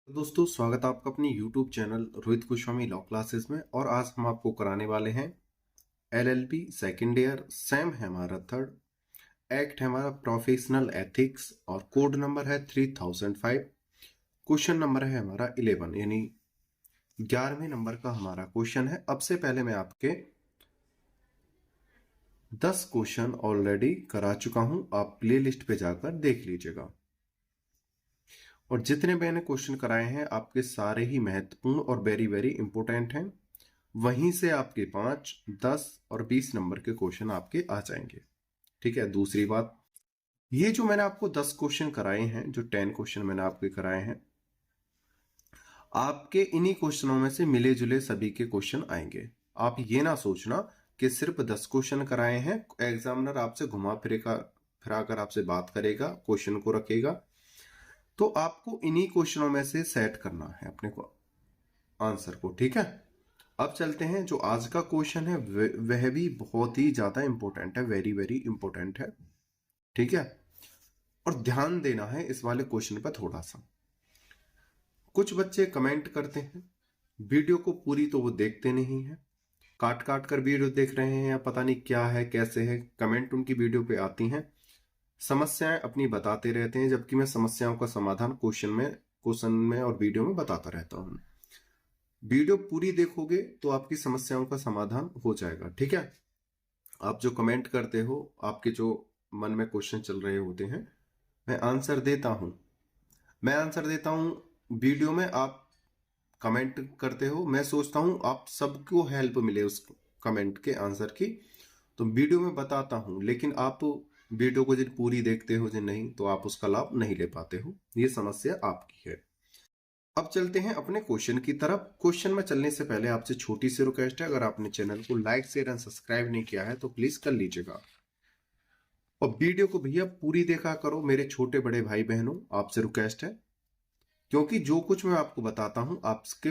तो दोस्तों स्वागत है आपका अपनी YouTube channel Rohit Goswami law classes में। और आज हम आपको कराने वाले हैं LLB सेकेंड ईयर, सैम है हमारा थर्ड, एक्ट है हमारा प्रोफेशनल एथिक्स और कोड नंबर है 3005। क्वेश्चन नंबर है हमारा 11 यानी 11वें नंबर का हमारा क्वेश्चन है। अब से पहले मैं आपके 10 क्वेश्चन ऑलरेडी करा चुका हूं, आप प्ले लिस्ट पे जाकर देख लीजिएगा। और जितने मैंने क्वेश्चन कराए हैं आपके सारे ही महत्वपूर्ण और वेरी वेरी इंपॉर्टेंट हैं। वहीं से आपके 5, 10 और 20 नंबर के क्वेश्चन आपके आ जाएंगे। ठीक है। दूसरी बात, ये जो मैंने आपको 10 क्वेश्चन कराए हैं, जो 10 क्वेश्चन मैंने आपके कराए हैं, आपके इन्हीं क्वेश्चनों में से मिले जुले सभी के क्वेश्चन आएंगे। आप ये ना सोचना कि सिर्फ 10 क्वेश्चन कराए हैं, एग्जामिनर आपसे घुमा फिरा कर आपसे बात करेगा, क्वेश्चन को रखेगा, तो आपको इन्हीं क्वेश्चनों में से सेट करना है अपने को आंसर को। ठीक है। अब चलते हैं, जो आज का क्वेश्चन है वह भी बहुत ही ज्यादा इंपॉर्टेंट है, वेरी वेरी इंपॉर्टेंट है। ठीक है। और ध्यान देना है इस वाले क्वेश्चन पर थोड़ा सा। कुछ बच्चे कमेंट करते हैं, वीडियो को पूरी तो वो देखते नहीं है, काट काट कर वीडियो देख रहे हैं या पता नहीं क्या है कैसे है, कमेंट उनकी वीडियो पे आती हैं, समस्याएं अपनी बताते रहते हैं, जबकि मैं समस्याओं का समाधान क्वेश्चन में और वीडियो में बताता रहता हूं। वीडियो पूरी देखोगे तो आपकी समस्याओं का समाधान हो जाएगा। ठीक है। आप जो कमेंट करते हो, आपके जो मन में क्वेश्चन चल रहे होते हैं, मैं आंसर देता हूं। वीडियो में आप कमेंट करते हो, मैं सोचता हूं आप सबको हेल्प मिले उस कमेंट के आंसर की, तो वीडियो में बताता हूं। लेकिन आप वीडियो को जिन पूरी देखते हो जिन नहीं, तो आप उसका लाभ नहीं ले पाते हो। ये समस्या आपकी है। अब चलते हैं अपने क्वेश्चन की तरफ। क्वेश्चन में चलने से पहले आपसे छोटी सी रिक्वेस्ट है, अगर आपने चैनल को लाइक शेयर एंड सब्सक्राइब नहीं किया है तो प्लीज कर लीजिएगा। और वीडियो को भैया पूरी देखा करो मेरे छोटे बड़े भाई बहनों, आपसे रिक्वेस्ट है। क्योंकि जो कुछ मैं आपको बताता हूं आपके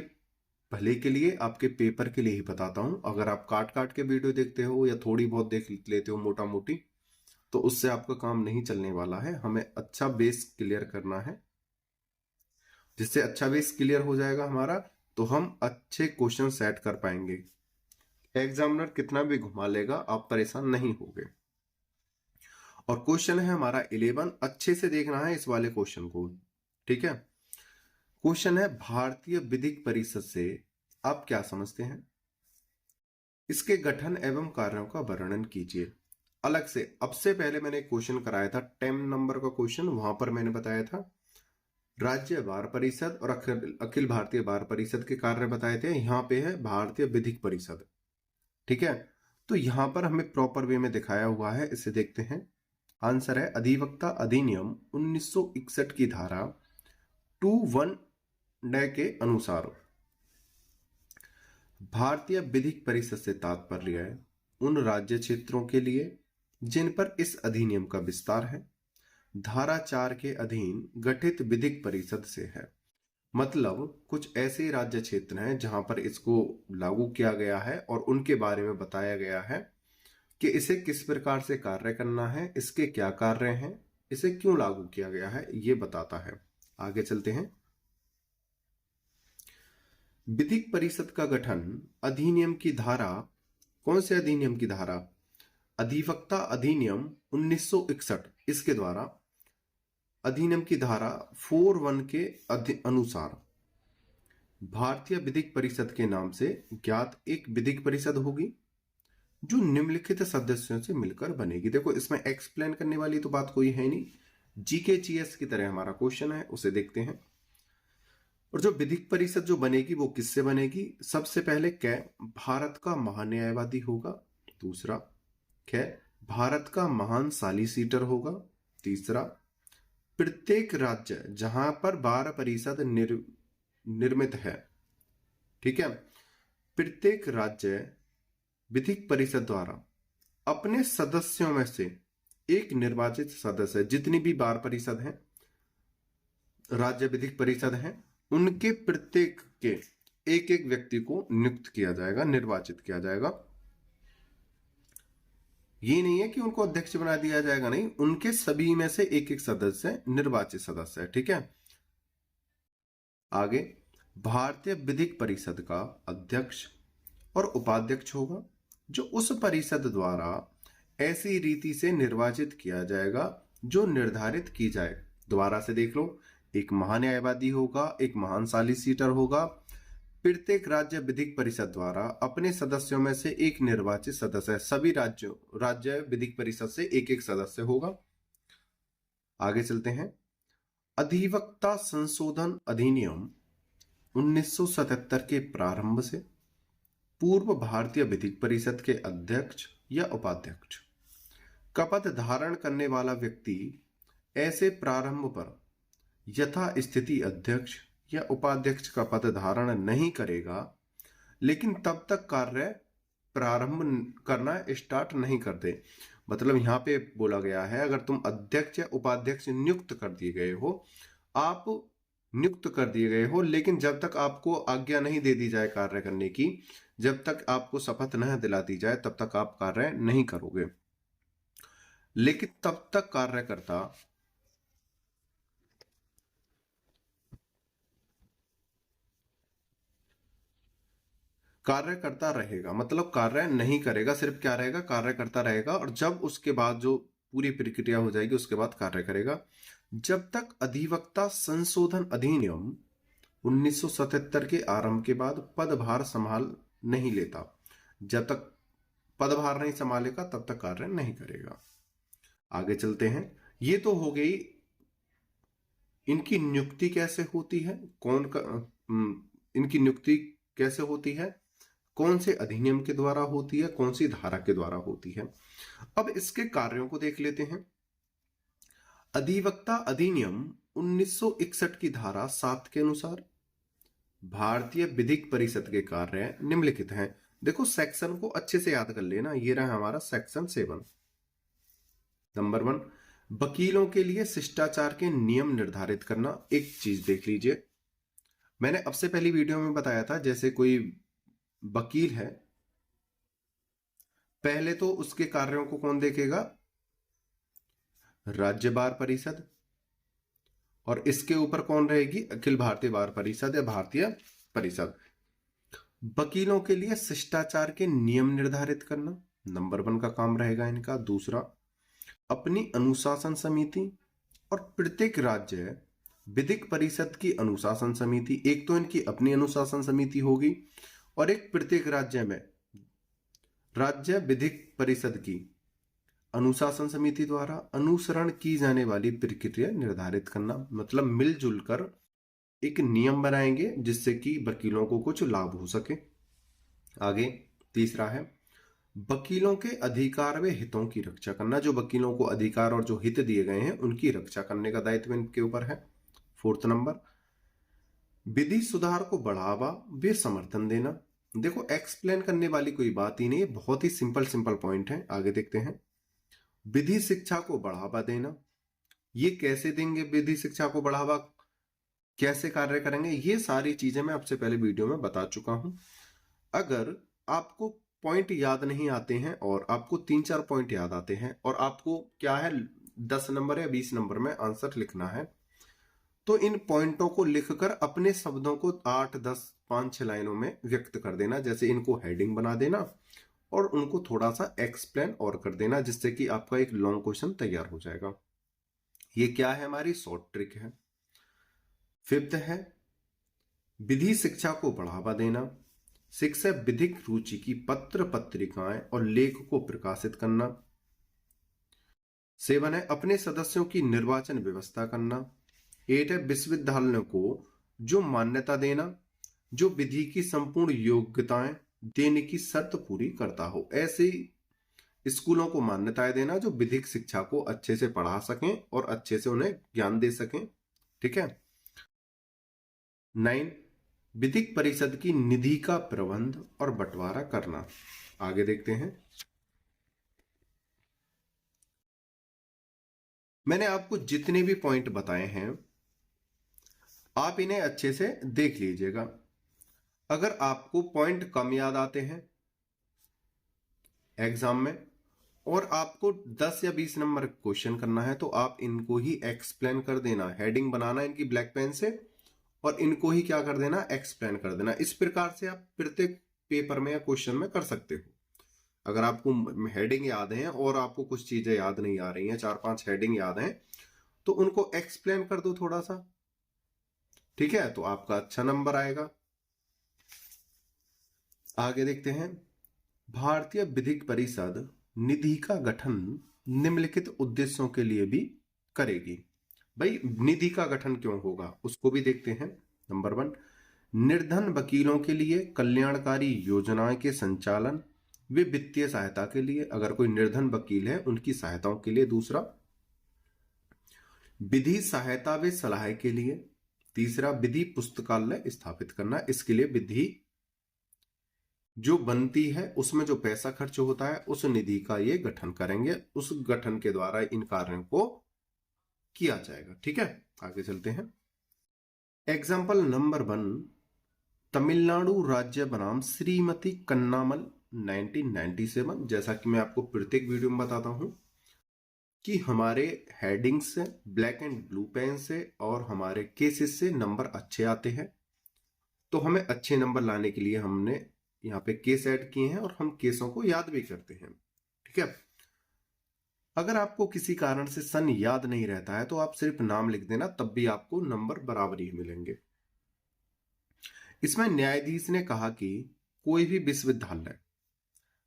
भले के लिए, आपके पेपर के लिए ही बताता हूं। अगर आप काट काट के वीडियो देखते हो या थोड़ी बहुत देख लेते हो मोटा मोटी, तो उससे आपका काम नहीं चलने वाला है। हमें अच्छा बेस क्लियर करना है, जिससे अच्छा बेस क्लियर हो जाएगा हमारा, तो हम अच्छे क्वेश्चन सेट कर पाएंगे। एग्जामिनर कितना भी घुमा लेगा, आप परेशान नहीं होगे। और क्वेश्चन है हमारा 11, अच्छे से देखना है इस वाले क्वेश्चन को। ठीक है। क्वेश्चन है, भारतीय विधिक परिषद से आप क्या समझते हैं? इसके गठन एवं कार्यों का वर्णन कीजिए। अलग से, अब से पहले मैंने क्वेश्चन कराया था 10 नंबर का क्वेश्चन, वहां पर मैंने बताया था राज्य बार परिषद और अखिल भारतीय बार परिषद के कार्य बताए थे। यहाँ पे है भारतीय विधिक परिषद। ठीक है। तो यहां पर हमें प्रॉपर वे में दिखाया हुआ है, इसे देखते हैं। आंसर है अधिवक्ता अधिनियम 1961 की धारा 21 के अनुसार भारतीय विधिक परिषद से तात्पर्य है उन राज्य क्षेत्रों के लिए जिन पर इस अधिनियम का विस्तार है, धारा 4 के अधीन गठित विधिक परिषद से है। मतलब कुछ ऐसे राज्य क्षेत्र हैं जहां पर इसको लागू किया गया है और उनके बारे में बताया गया है कि इसे किस प्रकार से कार्य करना है, इसके क्या कार्य हैं, इसे क्यों लागू किया गया है, ये बताता है। आगे चलते हैं। विधिक परिषद का गठन अधिनियम की धारा, कौन से अधिनियम की धारा? अधिवक्ता अधिनियम 1961, इसके द्वारा अधिनियम की धारा 41 के अनुसार भारतीय विधिक परिषद के नाम से ज्ञात एक विधिक परिषद होगी जो निम्नलिखित सदस्यों से मिलकर बनेगी। देखो इसमें एक्सप्लेन करने वाली तो बात कोई है नहीं, जीके जीएस की तरह हमारा क्वेश्चन है, उसे देखते हैं। और जो विधिक परिषद जो बनेगी वो किससे बनेगी? सबसे पहले कै भारत का महान्यायवादी होगा, दूसरा कै भारत का महान सॉलिसिटर होगा, तीसरा प्रत्येक राज्य जहां पर बार परिषद निर्मित है, ठीक है, प्रत्येक राज्य विधिक परिषद द्वारा अपने सदस्यों में से एक निर्वाचित सदस्य, जितनी भी बार परिषद हैं, राज्य विधिक परिषद हैं, उनके प्रत्येक के एक एक व्यक्ति को नियुक्त किया जाएगा, निर्वाचित किया जाएगा। ये नहीं है कि उनको अध्यक्ष बना दिया जाएगा, नहीं, उनके सभी में से एक एक सदस्य निर्वाचित सदस्य है। ठीक है। आगे भारतीय विधिक परिषद का अध्यक्ष और उपाध्यक्ष होगा, जो उस परिषद द्वारा ऐसी रीति से निर्वाचित किया जाएगा जो निर्धारित की जाए। दोबारा से देख लो, एक महान्यायवादी होगा, एक महान सॉलिसिटर होगा। प्रत्येक राज्य विधिक परिषद द्वारा अपने सदस्यों में से एक निर्वाचित सदस्य, सभी राज्य विधिक परिषद से एक एक सदस्य होगा। आगे चलते हैं। अधिवक्ता संशोधन अधिनियम 1977 के प्रारंभ से पूर्व भारतीय विधिक परिषद के अध्यक्ष या उपाध्यक्ष का पद धारण करने वाला व्यक्ति ऐसे प्रारंभ पर यथा स्थिति अध्यक्ष या उपाध्यक्ष का पद धारण नहीं करेगा, लेकिन तब तक कार्य प्रारंभ करना स्टार्ट नहीं करते। मतलब यहां पे बोला गया है, अगर तुम अध्यक्ष या उपाध्यक्ष नियुक्त कर दिए गए हो, आप नियुक्त कर दिए गए हो, लेकिन जब तक आपको आज्ञा नहीं दे दी जाए कार्य करने की, जब तक आपको शपथ नहीं दिला दी जाए, तब तक आप कार्य नहीं करोगे। लेकिन तब तक कार्य करता रहेगा, मतलब कार्य नहीं करेगा, सिर्फ क्या रहेगा, कार्य करता रहेगा। और जब उसके बाद जो पूरी प्रक्रिया हो जाएगी, उसके बाद कार्य करेगा। जब तक अधिवक्ता संशोधन अधिनियम 1977 के आरंभ के बाद पदभार संभाल नहीं लेता, जब तक पदभार नहीं संभालेगा तब तक कार्य नहीं करेगा। आगे चलते हैं। ये तो हो गई इनकी नियुक्ति कैसे होती है, इनकी नियुक्ति कैसे होती है, कौन से अधिनियम के द्वारा होती है, कौन सी धारा के द्वारा होती है। अब इसके कार्यों को देख लेते हैं। अधिवक्ता अधिनियम 1961 की धारा 7 के अनुसार भारतीय विधिक परिषद के कार्य निम्नलिखित हैं। देखो, सेक्शन को अच्छे से याद कर लेना। ये रहा हमारा सेक्शन 7। नंबर 1, वकीलों के लिए शिष्टाचार के नियम निर्धारित करना। एक चीज देख लीजिए, मैंने अब से पहली वीडियो में बताया था, जैसे कोई वकील है, पहले तो उसके कार्यों को कौन देखेगा, राज्य बार परिषद, और इसके ऊपर कौन रहेगी, अखिल भारतीय बार परिषद या भारतीय परिषद। वकीलों के लिए शिष्टाचार के नियम निर्धारित करना नंबर 1 का काम रहेगा इनका। दूसरा, अपनी अनुशासन समिति और प्रत्येक राज्य विधिक परिषद की अनुशासन समिति, एक तो इनकी अपनी अनुशासन समिति होगी और एक प्रत्येक राज्य में राज्य विधिक परिषद की अनुशासन समिति द्वारा अनुसरण की जाने वाली प्रक्रिया निर्धारित करना। मतलब मिलजुल कर एक नियम बनाएंगे जिससे कि वकीलों को कुछ लाभ हो सके। आगे तीसरा है, वकीलों के अधिकार व हितों की रक्षा करना। जो वकीलों को अधिकार और जो हित दिए गए हैं उनकी रक्षा करने का दायित्व इनके ऊपर है। 4th नंबर, विधि सुधार को बढ़ावा व समर्थन देना। देखो, एक्सप्लेन करने वाली कोई बात ही नहीं है, बहुत ही सिंपल पॉइंट है। आगे देखते हैं। विधि शिक्षा को बढ़ावा देना। ये कैसे देंगे, विधि शिक्षा को बढ़ावा कैसे कार्य करेंगे, ये सारी चीजें मैं आपसे पहले वीडियो में बता चुका हूं। अगर आपको पॉइंट याद नहीं आते हैं और आपको 3-4 पॉइंट याद आते हैं और आपको क्या है 10 नंबर या 20 नंबर में आंसर लिखना है, तो इन पॉइंटों को लिखकर अपने शब्दों को 8, 10, 5-6 लाइनों में व्यक्त कर देना। जैसे इनको हेडिंग बना देना और उनको थोड़ा सा एक्सप्लेन और कर देना, जिससे कि आपका एक लॉन्ग क्वेश्चन तैयार हो जाएगा। ये क्या है, हमारी शॉर्ट ट्रिक है। 5th है, विधि शिक्षा को बढ़ावा देना। 6 है, विधिक रुचि की पत्र पत्रिकाएं और लेख को प्रकाशित करना। 7 है, अपने सदस्यों की निर्वाचन व्यवस्था करना। 8 है, विश्वविद्यालयों को जो मान्यता देना जो विधि की संपूर्ण योग्यताएं देने की शर्त पूरी करता हो। ऐसे स्कूलों को मान्यताएं देना जो विधिक शिक्षा को अच्छे से पढ़ा सकें और अच्छे से उन्हें ज्ञान दे सकें। ठीक है। 9, विधिक परिषद की निधि का प्रबंध और बंटवारा करना। आगे देखते हैं। मैंने आपको जितने भी पॉइंट बताए हैं आप इन्हें अच्छे से देख लीजिएगा। अगर आपको पॉइंट कम याद आते हैं एग्जाम में और आपको 10 या 20 नंबर क्वेश्चन करना है, तो आप इनको ही एक्सप्लेन कर देना, हेडिंग बनाना इनकी ब्लैक पेन से और इनको ही क्या कर देना, एक्सप्लेन कर देना। इस प्रकार से आप प्रत्येक पेपर में या क्वेश्चन में कर सकते हो। अगर आपको हेडिंग याद है और आपको कुछ चीजें याद नहीं आ रही हैं, 4-5 हेडिंग याद हैं, तो उनको एक्सप्लेन कर दो थोड़ा सा, ठीक है, तो आपका अच्छा नंबर आएगा। आगे देखते हैं, भारतीय विधिक परिषद निधि का गठन निम्नलिखित उद्देश्यों के लिए भी करेगी। भाई निधि का गठन क्यों होगा उसको भी देखते हैं। नंबर 1, निर्धन वकीलों के लिए कल्याणकारी योजनाएं के संचालन वे वित्तीय सहायता के लिए, अगर कोई निर्धन वकील है उनकी सहायताओं के लिए। दूसरा, विधि सहायता व सलाह के लिए। तीसरा, विधि पुस्तकालय स्थापित करना, इसके लिए विधि जो बनती है उसमें जो पैसा खर्च होता है उस निधि का ये गठन करेंगे, उस गठन के द्वारा इन कार्यों को किया जाएगा। ठीक है, आगे चलते हैं। एग्जाम्पल नंबर 1, तमिलनाडु राज्य बनाम श्रीमती कन्नामल 1997। जैसा कि मैं आपको प्रत्येक वीडियो में बताता हूं कि हमारे हेडिंग्स से, ब्लैक एंड ब्लू पेन से और हमारे केसेस से नंबर अच्छे आते हैं। तो हमें अच्छे नंबर लाने के लिए हमने यहाँ पे केस ऐड किए हैं और हम केसों को याद भी करते हैं। ठीक है, अगर आपको किसी कारण से सन याद नहीं रहता है तो आप सिर्फ नाम लिख देना, तब भी आपको नंबर बराबर ही मिलेंगे। इसमें न्यायाधीश ने कहा कि कोई भी विश्वविद्यालय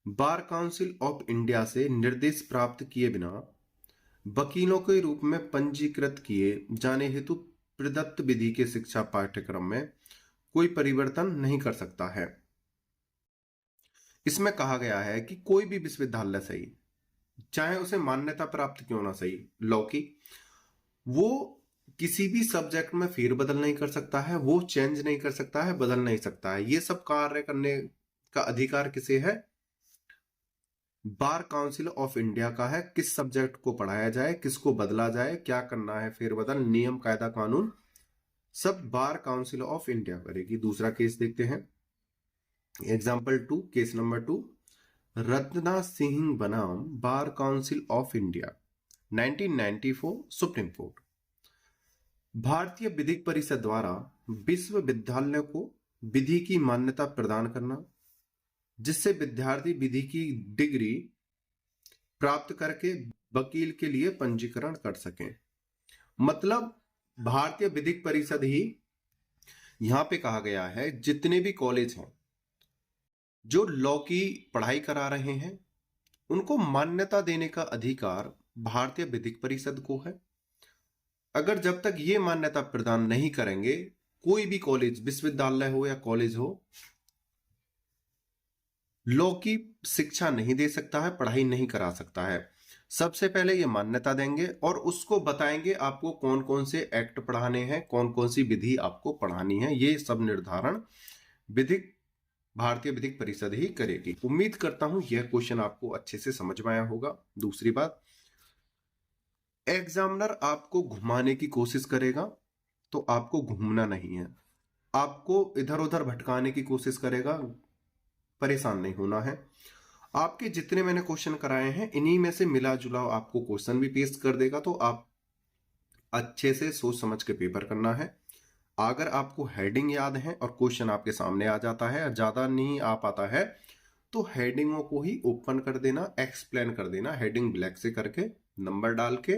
बार काउंसिल ऑफ इंडिया से निर्देश प्राप्त किए बिना वकीलों के रूप में पंजीकृत किए जाने हेतु प्रदत्त विधि के शिक्षा पाठ्यक्रम में कोई परिवर्तन नहीं कर सकता है। इसमें कहा गया है कि कोई भी विश्वविद्यालय सही, चाहे उसे मान्यता प्राप्त क्यों ना सही लॉ की, वो किसी भी सब्जेक्ट में फेरबदल नहीं कर सकता है, वो चेंज नहीं कर सकता है, बदल नहीं सकता है। ये सब कार्य करने का अधिकार किसे है? बार काउंसिल ऑफ इंडिया का है। किस सब्जेक्ट को पढ़ाया जाए, किसको बदला जाए, क्या करना है, फेरबदल, नियम, कायदा, कानून, सब बार काउंसिल ऑफ इंडिया करेगी। दूसरा केस देखते हैं, example 2, case number 2, Ratna Singh बनाम bar council of India 1994, supreme court. भारतीय विधिक परिषद द्वारा विश्वविद्यालय को विधि की मान्यता प्रदान करना, जिससे विद्यार्थी विधि की डिग्री प्राप्त करके वकील के लिए पंजीकरण कर सकें। मतलब भारतीय विधिक परिषद ही, यहां पे कहा गया है जितने भी कॉलेज हैं जो लॉ की पढ़ाई करा रहे हैं उनको मान्यता देने का अधिकार भारतीय विधिक परिषद को है। अगर जब तक ये मान्यता प्रदान नहीं करेंगे, कोई भी कॉलेज, विश्वविद्यालय हो या कॉलेज हो, लॉ की शिक्षा नहीं दे सकता है, पढ़ाई नहीं करा सकता है। सबसे पहले ये मान्यता देंगे और उसको बताएंगे आपको कौन कौन से एक्ट पढ़ाने हैं, कौन कौन सी विधि आपको पढ़ानी है। ये सब निर्धारण भारतीय विधिक परिषद ही करेगी। उम्मीद करता हूं यह क्वेश्चन आपको अच्छे से समझ में आया होगा। दूसरी बात, एग्जामिनर आपको घुमाने की कोशिश करेगा तो आपको घूमना नहीं है, आपको इधर उधर भटकाने की कोशिश करेगा, परेशान नहीं होना है। आपके जितने मैंने क्वेश्चन कराए हैं इन्हीं में से मिला जुला आपको क्वेश्चन भी पेश कर देगा, तो आप अच्छे से सोच समझ के पेपर करना है। अगर आपको हेडिंग याद है और क्वेश्चन आपके सामने आ जाता है, ज्यादा नहीं आ पाता है, तो हेडिंगों को ही ओपन कर देना, एक्सप्लेन कर देना, हेडिंग ब्लैक से करके नंबर डाल के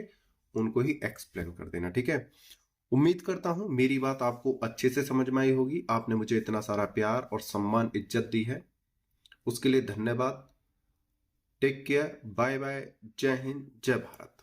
उनको ही एक्सप्लेन कर देना। ठीक है, उम्मीद करता हूं मेरी बात आपको अच्छे से समझ में आई होगी। आपने मुझे इतना सारा प्यार और सम्मान, इज्जत दी है, उसके लिए धन्यवाद। टेक केयर, बाय बाय, जय हिंद, जय भारत।